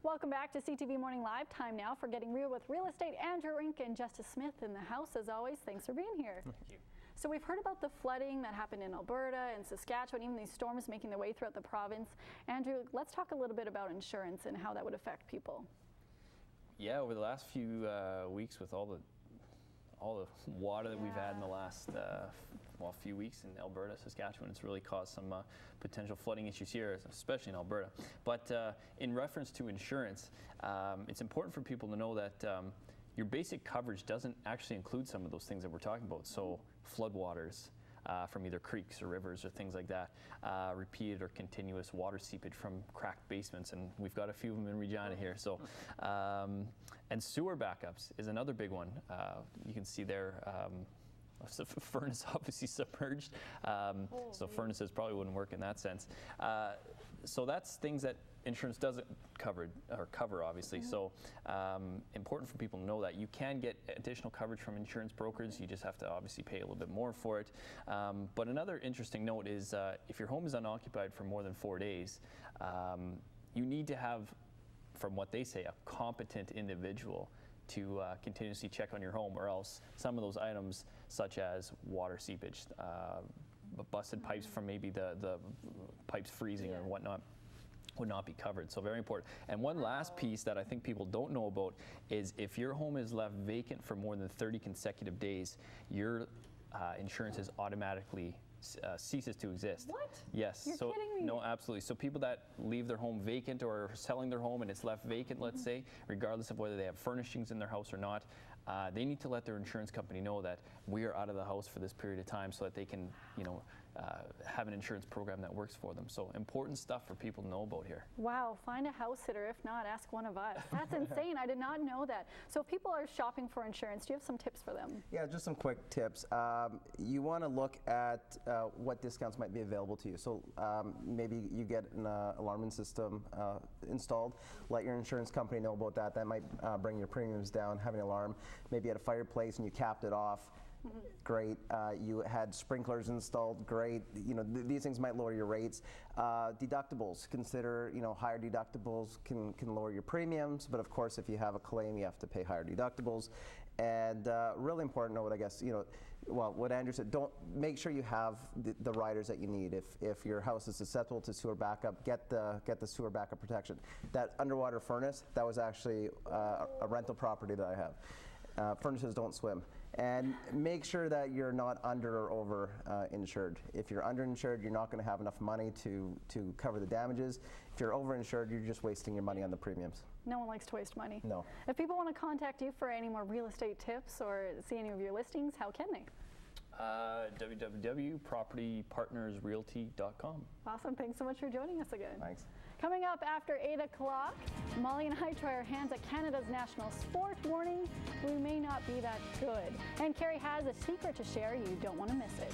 Welcome back to CTV Morning Live. Time now for Getting Real with Real Estate. Andrew and Justus Smith in the house as always. Thanks for being here. Thank you. So we've heard about the flooding that happened in Alberta and Saskatchewan, even these storms making their way throughout the province. Andrew, let's talk a little bit about insurance and how that would affect people. Yeah, over the last few weeks with all the water that we've had in the last few weeks in Alberta, Saskatchewan, it's really caused some potential flooding issues here, especially in Alberta. But in reference to insurance, it's important for people to know that your basic coverage doesn't actually include some of those things that we're talking about. So floodwaters from either creeks or rivers or things like that, repeated or continuous water seepage from cracked basements, and we've got a few of them in Regina here. So, and sewer backups is another big one. You can see there. So furnace obviously submerged, so furnaces probably wouldn't work in that sense. So that's things that insurance doesn't cover obviously. So important for people to know that you can get additional coverage from insurance brokers. You just have to obviously pay a little bit more for it. But another interesting note is if your home is unoccupied for more than 4 days, you need to have, from what they say, a competent individual to continuously check on your home, or else some of those items, such as water seepage, busted pipes from maybe the pipes freezing or whatnot, would not be covered. So very important. And one last piece that I think people don't know about is if your home is left vacant for more than 30 consecutive days, your insurance is automatically ceases to exist. What? Yes. You're kidding me. No, absolutely. So people that leave their home vacant or are selling their home and it's left vacant, let's say, regardless of whether they have furnishings in their house or not, they need to let their insurance company know that we are out of the house for this period of time, so that they can, have an insurance program that works for them. So important stuff for people to know about here. Wow, find a house sitter. If not, ask one of us. That's insane. I did not know that. So if people are shopping for insurance, do you have some tips for them? Yeah, just some quick tips. You want to look at what discounts might be available to you. So maybe you get an alarming system installed. Let your insurance company know about that. That might bring your premiums down, having an alarm. Maybe you had a fireplace and you capped it off. Great. You had sprinklers installed. Great. These things might lower your rates. Deductibles. Consider, higher deductibles can lower your premiums. But of course, if you have a claim, you have to pay higher deductibles. And really important note, I guess, what Andrew said. Don't make sure you have the riders that you need. If your house is susceptible to sewer backup, get the sewer backup protection. That underwater furnace, that was actually a rental property that I have. Furnaces don't swim. And make sure that you're not under or over insured. If you're underinsured, you're not going to have enough money to cover the damages. If you're overinsured, you're just wasting your money on the premiums. No one likes to waste money. No. If people want to contact you for any more real estate tips or see any of your listings, how can they? www.propertypartnersrealty.com. Awesome. Thanks so much for joining us again. Thanks. Coming up after 8 o'clock, Molly and I try our hands at Canada's national sport, warning we may not be that good. And Carrie has a secret to share. You don't want to miss it.